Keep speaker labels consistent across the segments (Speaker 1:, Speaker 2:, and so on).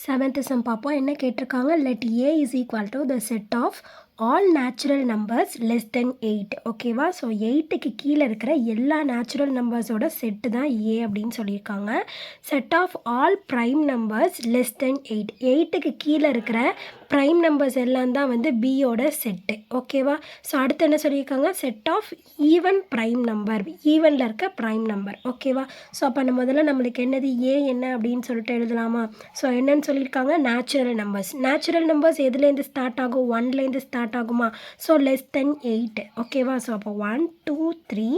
Speaker 1: Seventh some பார்ப்போம். என்ன கேட்டிருக்காங்க? let a is equal to the set of all natural numbers less than 8. ஓகேவா? So 8க்கு கீழே இருக்கிற எல்லா நேச்சுரல் நம்பர்ஸோட செட்டு தான் ஏ அப்படின்னு சொல்லியிருக்காங்க. Set of all prime numbers less than 8. 8க்கு கீழே இருக்கிற ப்ரைம் நம்பர்ஸ் எல்லாம் தான் வந்து பியோட செட்டு. ஓகேவா? ஸோ அடுத்து என்ன சொல்லியிருக்காங்க? Set of even prime number, ஈவனில் இருக்க ப்ரைம் நம்பர். ஓகேவா? ஸோ அப்போ முதல்ல நம்மளுக்கு என்னது ஏ என்ன அப்படின்னு சொல்லிட்டு எழுதலாமா? ஸோ என்னன்னு சொல்லியிருக்காங்க? Natural numbers. நேச்சுரல் நம்பர்ஸ் எதுலேருந்து ஸ்டார்ட் ஆகும்? 1லேருந்து ஸ்டார்ட் ஆகுமா? So less than 8. ஓகேவா? ஸோ அப்போ 1 2 3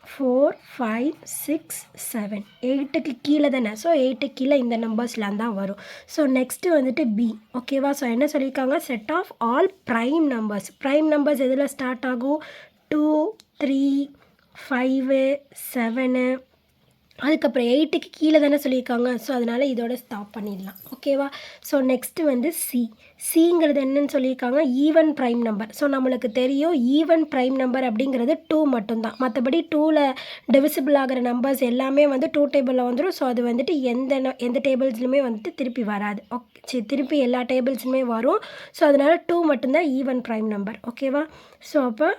Speaker 1: 4 5 6 7 8க்கு கீழே தானே. ஸோ 8க்கு கீழே இந்த நம்பர்ஸ்லாம் தான் வரும். ஸோ நெக்ஸ்ட்டு வந்துட்டு பி. ஓகேவா? ஸோ என்ன சொல்லியிருக்காங்க? Set of all prime numbers. Prime numbers எதில் ஸ்டார்ட் ஆகும்? 2 3 5 7. அதுக்கப்புறம் 8க்கு கீழே தானே சொல்லியிருக்காங்க. ஸோ அதனால் இதோட ஸ்டாப் பண்ணிடலாம். ஓகேவா? ஸோ நெக்ஸ்ட்டு வந்து சி. சிங்கிறது என்னன்னு சொல்லியிருக்காங்க? Even prime number. ஸோ நம்மளுக்கு தெரியும் ஈவன் ப்ரைம் நம்பர் அப்படிங்கிறது 2 மட்டும்தான். மற்றபடி 2ல் டிவிசிபிள் ஆகிற நம்பர்ஸ் எல்லாமே வந்து 2 டேபிளில் வந்துடும். ஸோ அது வந்துட்டு எந்த டேபிள்ஸ்லையுமே வந்துட்டு திருப்பி வராது. ஓகே, திருப்பி எல்லா டேபிள்ஸ்லுமே வரும். ஸோ அதனால் 2 மட்டும்தான் ஈவன் ப்ரைம் நம்பர். ஓகேவா? ஸோ அப்போ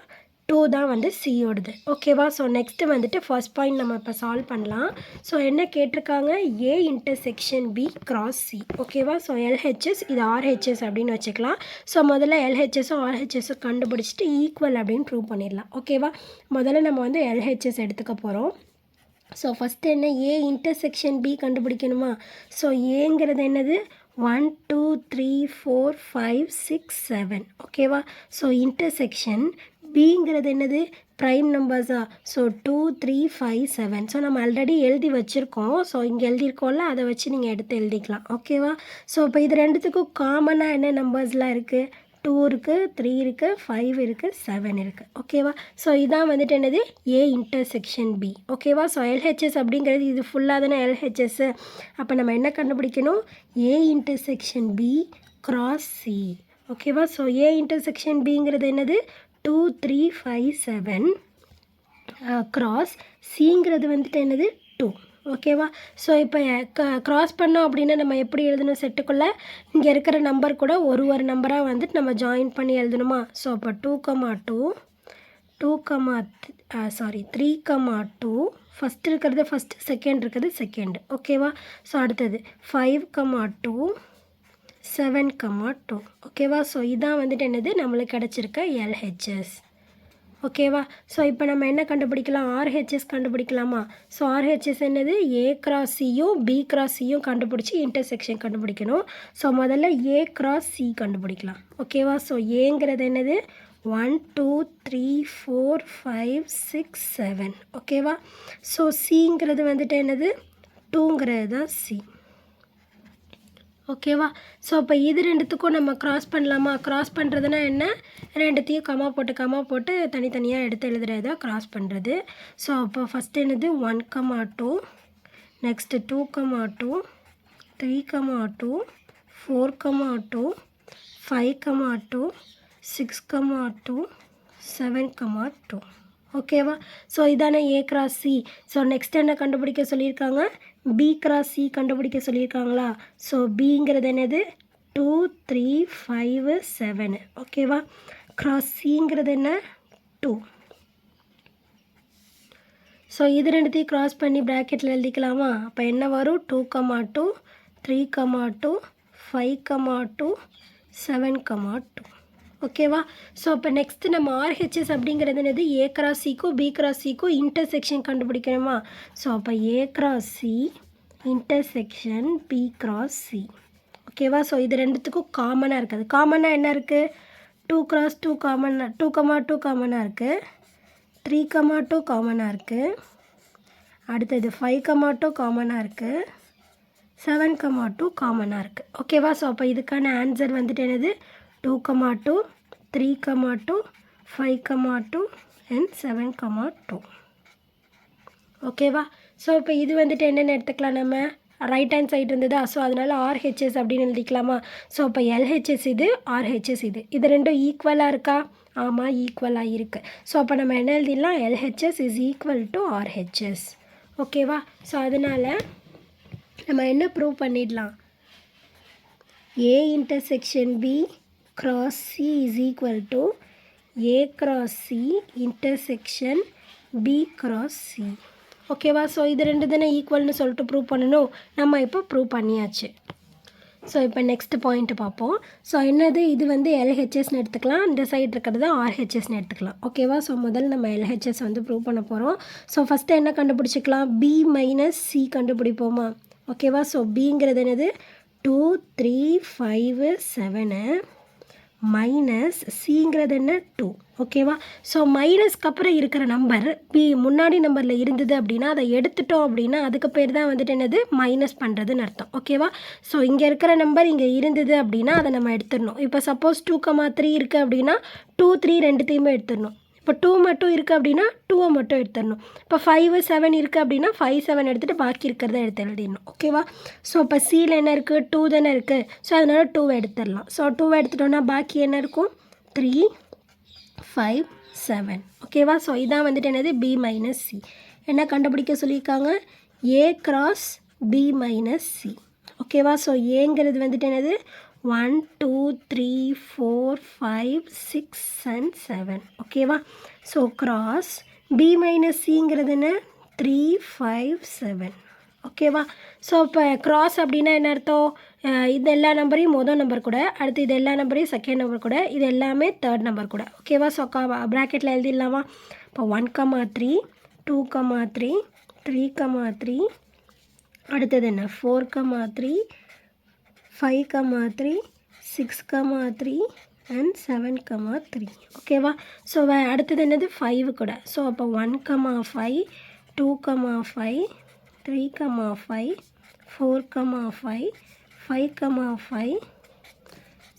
Speaker 1: 2 தான் வந்து சியோடுது. ஓகேவா? ஸோ நெக்ஸ்ட்டு வந்துட்டு ஃபர்ஸ்ட் பாயிண்ட் நம்ம இப்போ சால்வ் பண்ணலாம். ஸோ என்ன கேட்டிருக்காங்க? A intersection B cross C. ஓகேவா? ஸோ எல்ஹெச்எஸ், இது ஆர்ஹெச்எஸ் அப்படின்னு வச்சுக்கலாம். ஸோ முதல்ல எல்ஹெச்எஸும் ஆர்ஹெச்எஸும் கண்டுபிடிச்சிட்டு ஈக்குவல் அப்படின்னு ப்ரூவ் பண்ணிடலாம். ஓகேவா? முதல்ல நம்ம வந்து எல்ஹெச்எஸ் எடுத்துக்க போகிறோம். ஸோ ஃபஸ்ட்டு என்ன? ஏ இன்டர்செக்ஷன் பி கண்டுபிடிக்கணுமா? ஸோ ஏங்கிறது என்னது? 1 2 3 4 5 6 7. ஓகேவா? ஸோ இன்டர்செக்ஷன் பிங்கிறது என்னது? ப்ரைம் நம்பர்ஸா? ஸோ 2 3 5 7. ஸோ நம்ம ஆல்ரெடி எழுதி வச்சுருக்கோம். ஸோ இங்கே எழுதியிருக்கோம்ல, அதை வச்சு நீங்கள் எடுத்து எழுதிக்கலாம். ஓகேவா? ஸோ இப்போ இது ரெண்டுத்துக்கும் காமனாக என்ன நம்பர்ஸ்லாம் இருக்குது? 2 இருக்குது, 3 இருக்குது, 5 இருக்குது, 7 இருக்குது. ஓகேவா? ஸோ இதான் வந்துட்டு என்னது? A intersection B. ஓகேவா? ஸோ எல்ஹெச்எஸ் அப்படிங்கிறது இது ஃபுல்லாக தானே எல்ஹெச்எஸ்ஸு. அப்போ நம்ம என்ன கண்டுபிடிக்கணும்? A intersection B cross C. ஓகேவா? ஸோ ஏ இன்டர்செக்ஷன் பிங்கிறது என்னது? 2 3 5 7 கிராஸ் சிங்கிறது வந்துட்டு என்னது? 2. ஓகேவா? ஸோ இப்போ க்ராஸ் பண்ணோம் அப்படின்னா நம்ம எப்படி எழுதணும்? செட்டுக்குள்ளே இங்கே இருக்கிற நம்பர் கூட ஒரு நம்பராக வந்துட்டு நம்ம ஜாயின் பண்ணி எழுதணுமா? ஸோ அப்போ 2 2 3 2 ஃபஸ்ட் இருக்கிறது ஃபஸ்ட்டு, செகண்ட் இருக்கிறது செகண்ட். ஓகேவா? ஸோ அடுத்தது 5 2 7 2. ஓகேவா? ஸோ இதான் வந்துட்டு என்னது? நம்மளுக்கு கிடச்சிருக்க எல்ஹெச்எஸ். ஓகேவா? ஸோ இப்போ நம்ம என்ன கண்டுபிடிக்கலாம்? ஆர்ஹெச்எஸ் கண்டுபிடிக்கலாமா? ஸோ ஆர்ஹெச்எஸ் என்னது? ஏ கிராஸ் சியும் பி கிராஸ் சியும் கண்டுபிடிச்சி இன்டர்செக்ஷன் கண்டுபிடிக்கணும். ஸோ முதல்ல ஏ கிராஸ் சி கண்டுபிடிக்கலாம். ஓகேவா? ஸோ ஏங்கிறது என்னது? 1 2 3 4 5 6 7. ஓகேவா? ஸோ சிங்கிறது வந்துட்டு என்னது? 2ங்கிறது தான் சி. ஓகேவா? ஸோ அப்போ இது ரெண்டுத்துக்கும் நம்ம க்ராஸ் பண்ணலாமா? க்ராஸ் பண்ணுறதுனா என்ன? ரெண்டுத்தையும் கமா போட்டு தனித்தனியாக எடுத்து எழுதுறது தான் க்ராஸ் பண்ணுறது. ஸோ அப்போ ஃபஸ்ட்டு என்னது? 1 2, நெக்ஸ்ட்டு 2 2, 3 2, 4 2, 5 2, 6 2, 7 2. ஓகேவா? ஸோ இதானே ஏ கிராஸ் சி. ஸோ நெக்ஸ்ட் என்ன கண்டுபிடிக்க சொல்லியிருக்காங்க? பி கிராஸ் சி கண்டுபிடிக்க சொல்லியிருக்காங்களா? ஸோ பிங்கிறது என்னது? 2 3 5 7. ஓகேவா? கிராஸ் சிங்கிறது என்ன? 2. ஸோ இது ரெண்டுத்தையும் க்ராஸ் பண்ணி ப்ராக்கெட்டில் எழுதிக்கலாமா? அப்போ என்ன வரும்? 2 2, 3 2, 5 2, 7 2. ஓகேவா? ஸோ அப்போ நெக்ஸ்ட்டு நம்ம ஆர்ஹெச்எஸ் அப்படிங்கிறது என்னது? ஏ கிராஸ் சிக்கும் பி கிராஸ் சிக்கும் இன்டர்செக்ஷன் கண்டுபிடிக்கணுமா? ஸோ அப்போ A cross C intersection B cross C. ஓகேவா? ஸோ இது ரெண்டுத்துக்கும் காமனாக இருக்குது. காமனாக என்ன இருக்குது? 2 கிராஸ் 2 காமனாக, 2 2 காமனாக இருக்குது, 3 2 காமனாக இருக்குது, அடுத்தது 5 2 காமனாக இருக்குது, 7 2 காமனாக இருக்குது. ஓகேவா? ஸோ அப்போ இதுக்கான ஆன்சர் வந்துட்டு என்னது? 2 2, 3 2, 5 2 and 7 2. ஓகேவா? ஸோ இப்போ இது வந்துட்டு என்னென்னு எடுத்துக்கலாம்? நம்ம ரைட் ஹேண்ட் சைடு இருந்ததா? ஸோ அதனால் ஆர்ஹெச்எஸ் அப்படின்னு எழுதிக்கலாமா? ஸோ இப்போ எல்ஹெச்எஸ் இது, ஆர்ஹெச்எஸ் இது, இது ரெண்டும் ஈக்குவலாக இருக்கா? ஆமாம், ஈக்குவலாக இருக்குது. ஸோ அப்போ நம்ம என்ன எழுதிடலாம்? LHS is equal to RHS. ஓகேவா? ஸோ அதனால் நம்ம என்ன ப்ரூவ் பண்ணிடலாம்? A intersection B cross C is equal to A cross C intersection B cross C. ஓகேவா? ஸோ இது ரெண்டு தானே ஈக்குவல்னு சொல்லிட்டு ப்ரூவ் பண்ணணும். நம்ம இப்போ ப்ரூவ் பண்ணியாச்சு. ஸோ இப்போ நெக்ஸ்ட் பாயிண்ட்டு பார்ப்போம். ஸோ என்னது இது வந்து எல்ஹெச்எஸ்ன்னு எடுத்துக்கலாம், இந்த சைடு இருக்கிறது ஆர்ஹெச்எஸ்ன்னு எடுத்துக்கலாம். ஓகேவா? ஸோ முதல்ல நம்ம எல்ஹெச்எஸ் வந்து ப்ரூவ் பண்ண போகிறோம். ஸோ ஃபஸ்ட்டு என்ன கண்டுபிடிச்சிக்கலாம், பி மைனஸ் சி கண்டுபிடிப்போமா? ஓகேவா? ஸோ பிங்கிறது என்னது 2 3 5 7 மைனஸ் சிங்கிறது என்ன 2. ஓகேவா? ஸோ மைனஸ்க்கு அப்புறம் இருக்கிற நம்பர் பி முன்னாடி நம்பரில் இருந்தது அப்படின்னா அதை எடுத்துட்டோம் அப்படின்னா அதுக்கு பேர் தான் வந்துட்டு என்னது மைனஸ் பண்ணுறதுன்னு அர்த்தம். ஓகேவா? ஸோ இங்கே இருக்கிற நம்பர் இங்கே இருந்தது அப்படின்னா அதை நம்ம எடுத்துடணும். இப்போ சப்போஸ் 2,3 இருக்குது அப்படின்னா 2 3 ரெண்டுத்தையுமே எடுத்துடணும். இப்போ 2 மட்டும் இருக்குது அப்படின்னா 2 மட்டும் எடுத்துடணும். இப்போ 5 7 இருக்குது அப்படின்னா 5 7 எடுத்துகிட்டு பாக்கி இருக்கிறத எடுத்து எழுதிடணும். ஓகேவா? ஸோ இப்போ சியில் என்ன இருக்குது, 2 தானே இருக்குது. ஸோ அதனால் 2 எடுத்துடலாம். ஸோ 2 எடுத்துட்டோன்னா பாக்கி என்ன இருக்கும், 3 5 7. ஓகேவா? ஸோ இதான் வந்துட்டு என்னது பி மைனஸ் சி. என்ன கண்டுபிடிக்க சொல்லியிருக்காங்க, A cross B minus C. ஓகேவா? ஸோ ஏங்கிறது வந்துட்டு என்னது 1 2 3 4 5 6 and 7. ஓகேவா? ஸோ கிராஸ் பி மைனஸ் சிங்கிறது என்ன 3 5 7. ஓகேவா? ஸோ இப்போ கிராஸ் அப்படின்னா என்ன அர்த்தம், இது எல்லா நம்பரையும் மொதல் நம்பர் கூட, அடுத்து இது எல்லா நம்பரையும் செகண்ட் நம்பர் கூட, இது எல்லாமே தேர்ட் நம்பர் கூட. ஓகேவா? ஸோ ப்ராக்கெட்டில் எழுதிடலாமா? இப்போ 1,3 2,3 3,3 அடுத்தது என்ன 4,3 5,3 6,3 and 7,3. ஓகேவா? ஸோ அடுத்தது என்னது 5 கூட. ஸோ அப்போ 1,5 2,5 3,5 4,5 5,5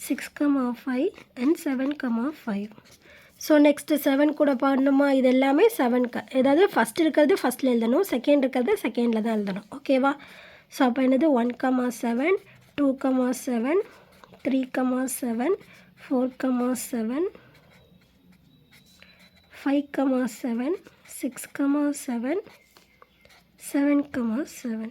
Speaker 1: 6,5 and 7,5. ஸோ நெக்ஸ்ட்டு 7 கூட பண்ணணுமா, இது எல்லாமே 7க்கு, ஏதாவது ஃபஸ்ட் இருக்கிறது ஃபஸ்ட்டில் எழுதணும், செகண்ட் இருக்கிறது செகண்டில் தான் எழுதணும். ஓகேவா? ஸோ அப்போ என்னது 1,7 2,7 3,7 4,7 5,7 6,7 7,7.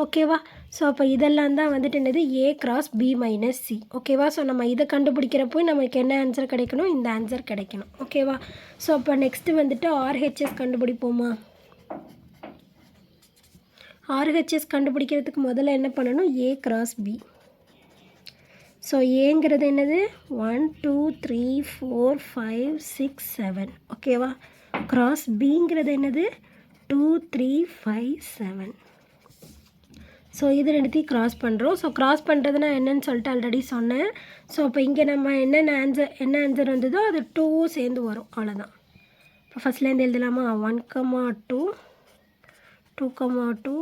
Speaker 1: ஓகேவா? ஸோ அப்போ இதெல்லாம் தான் வந்துட்டு என்னது A cross B minus C. ஓகேவா? ஸோ நம்ம இதை கண்டுபிடிக்கிறப்போ நமக்கு என்ன ஆன்சர் கிடைக்கணும், இந்த ஆன்சர் கிடைக்கணும். ஓகேவா? ஸோ அப்போ நெக்ஸ்ட்டு வந்துட்டு ஆர்ஹெச்எஸ் கண்டுபிடிப்போமா? ஆர்ஹெச்எஸ் கண்டுபிடிக்கிறதுக்கு முதல்ல என்ன பண்ணணும், ஏ கிராஸ் பி. ஸோ ஏங்கிறது என்னது 1 2 3 4 5 6 7. ஓகேவா? கிராஸ் பிங்கிறது என்னது 2 3 5 7. ஸோ இது ரெண்டுத்தையும் கிராஸ் பண்ணுறோம். ஸோ கிராஸ் பண்ணுறதுனா என்னன்னு சொல்லிட்டு ஆல்ரெடி சொன்னேன். ஸோ அப்போ இங்கே நம்ம என்ன ஆன்சர் வந்ததோ அது 2 சேர்ந்து வரும், அவ்வளோதான். இப்போ ஃபஸ்ட்லேருந்து எழுதலாமா, 1,2 2,2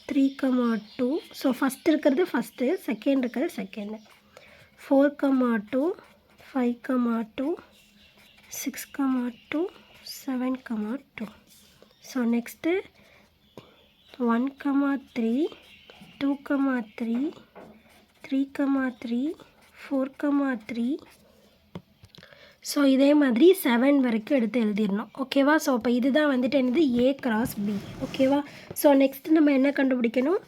Speaker 1: 3,2. ஸோ ஃபஸ்ட் இருக்கிறது ஃபஸ்ட்டு, செகண்ட் இருக்கிறது செகண்டு. 4,2 5,2 6,2 7,2. So next 1,3 2,3 3,3 4,3. ஸோ இதே மாதிரி 7 வரைக்கும் எடுத்து எழுதிடணும். ஓகேவா? ஸோ அப்போ இதுதான் வந்துட்டு என்னது ஏ கிராஸ் பி. ஓகேவா? ஸோ நெக்ஸ்ட்டு நம்ம என்ன கண்டுபிடிக்கணும்,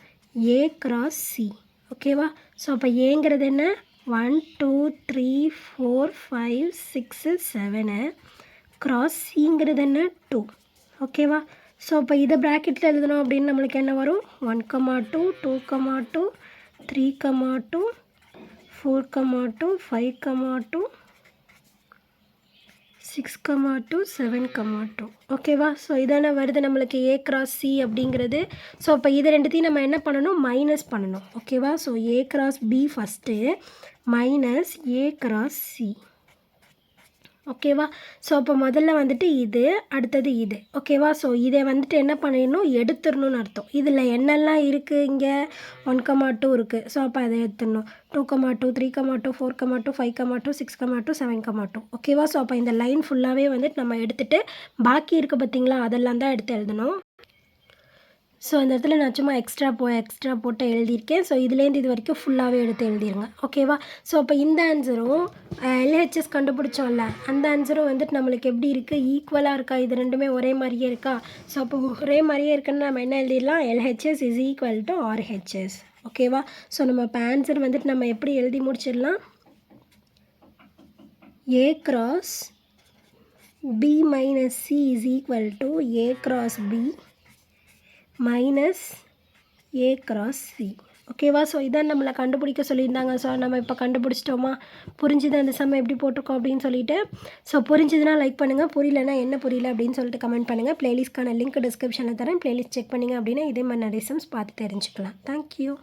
Speaker 1: ஏ கிராஸ் சி. ஓகேவா? ஸோ அப்போ ஏங்கிறது என்ன 1 2 3 4 5 6 7 கிராஸ் சிங்கிறது என்ன 2. ஓகேவா? ஸோ அப்போ இதை ப்ராக்கெட்டில் எழுதணும் அப்படின்னு நம்மளுக்கு என்ன வரும், 1,2 2,2 3,2 4,2 5,2 6,2 7,2. ஓகேவா? ஸோ இதான வருது நம்மளுக்கு ஏ கிராஸ் சி அப்படிங்கிறது. ஸோ அப்போ இது ரெண்டுத்தையும் நம்ம என்ன பண்ணணும், மைனஸ் பண்ணணும். ஓகேவா? So A cross B first minus A cross C. ஓகேவா? ஸோ அப்போ முதல்ல வந்துட்டு இது, அடுத்தது இது. ஓகேவா? ஸோ இதை வந்துட்டு என்ன பண்ணிடணும், எடுத்துடணும்னு அர்த்தம். இதில் என்னெல்லாம் இருக்குது, இங்கே 1,2 இருக்குது. ஸோ அப்போ அதை எடுத்துடணும். 2,2 3,2 4,2 5,2 6,2 7,2. ஓகேவா? ஸோ அப்போ இந்த லைன் ஃபுல்லாகவே வந்துட்டு நம்ம எடுத்துகிட்டு பாக்கி இருக்குது பார்த்தீங்களா, அதெல்லாம் தான் எடுத்து எழுதணும். ஸோ அந்த இடத்துல நான் சும்மா எக்ஸ்ட்ரா போட்டு எழுதியிருக்கேன். ஸோ இதுலேருந்து இது வரைக்கும் ஃபுல்லாகவே எடுத்து எழுதிருங்க. ஓகேவா? ஸோ அப்போ இந்த ஆன்சரும் எல்ஹெச்எஸ் கண்டுபிடிச்சோம்ல, அந்த ஆன்சரும் வந்துட்டு நம்மளுக்கு எப்படி இருக்குது? ஈக்குவலாக இருக்கா? இது ரெண்டுமே ஒரே மாதிரியே இருக்கா? ஸோ அப்போ ஒரே மாதிரியே இருக்குன்னு நம்ம என்ன எழுதிடலாம்? LHS is equal to RHS. ஓகேவா? ஸோ நம்ம இப்போ ஆன்சர் வந்துட்டு நம்ம எப்படி எழுதி முடிச்சிடலாம்? A cross B minus C is equal to A cross B minus A cross C. ஓகேவா? ஸோ இதான் நம்மளை கண்டுபிடிக்க சொல்லியிருந்தாங்க. ஸோ நம்ம இப்போ கண்டுபிடிச்சிட்டோமா? புரிஞ்சுது அந்த சம் எப்படி போட்டிருக்கோம் அப்படின்னு சொல்லிட்டு. ஸோ புரிஞ்சுதுன்னா லைக் பண்ணுங்கள், புரியலன்னா என்ன புரியல அப்படின்னு சொல்லிட்டு கமெண்ட் பண்ணுங்கள். ப்ளேலிஸ்ட்கான லிங்க் டிஸ்கிரிப்ஷனில் தரேன். ப்ளேலிஸ்ட் செக் பண்ணிங்க அப்படின்னா இதே மாதிரி நிறைய சம்ஸ் பார்த்து தெரிஞ்சுக்கலாம். தேங்க்யூ.